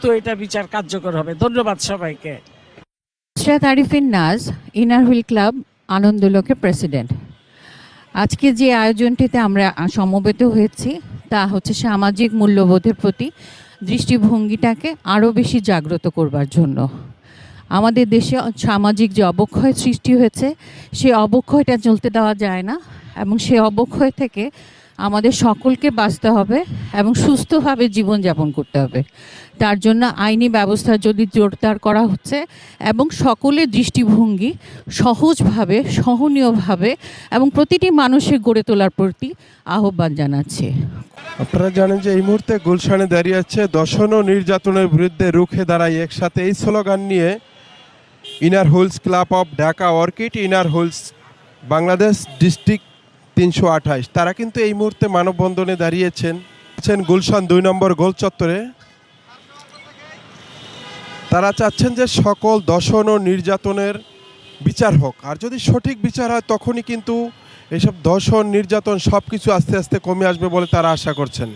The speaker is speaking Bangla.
তো এটা বিচার কার্যকর হবে। ধন্যবাদ সবাইকে। নুসরাত আরিফিন নাজ, ইনার হুইল ক্লাব, আনন্দলোকের প্রেসিডেন্ট। আজকে যে আয়োজনটিতে আমরা সমবেত হয়েছি তা হচ্ছে সামাজিক মূল্যবোধের প্রতি দৃষ্টিভঙ্গিটাকে আরও বেশি জাগ্রত করবার জন্য। আমাদের দেশে সামাজিক যে অবক্ষয় সৃষ্টি হয়েছে, সেই অবক্ষয়টা চলতে দেওয়া যায় না এবং সেই অবক্ষয় থেকে আমাদের সকলকে বাঁচতে হবে এবং সুস্থভাবে জীবনযাপন করতে হবে। তার জন্য আইনি ব্যবস্থা যদি জোরদার করা হচ্ছে এবং সকলের দৃষ্টিভঙ্গি সহজভাবে, সহনীয়ভাবে এবং প্রতিটি মানুষের গড়ে তোলার প্রতি আহ্বান জানাচ্ছি। আপনারা জানেন যে এই মুহূর্তে গুলশানে দাঁড়িয়ে আছে দর্শন ও নির্যাতনের বিরুদ্ধে রুখে দাঁড়াই একসাথে, এই স্লোগান নিয়ে Inner Wheels Club of Dhaka Orchid, Inner Wheels Bangladesh district ৩২৮। তারা কিন্তু এই মুহূর্তে মানববন্ধনে দাঁড়িয়েছেন গুলশান ২ নম্বর গোল চত্বরে। তারা চাচ্ছেন যে সকল দর্শন ও নির্যাতনের বিচার হোক, আর যদি সঠিক বিচার হয় তখনই কিন্তু এসব দর্শন নির্যাতন সব কিছু আস্তে আস্তে কমে আসবে বলে তারা আশা করছেন।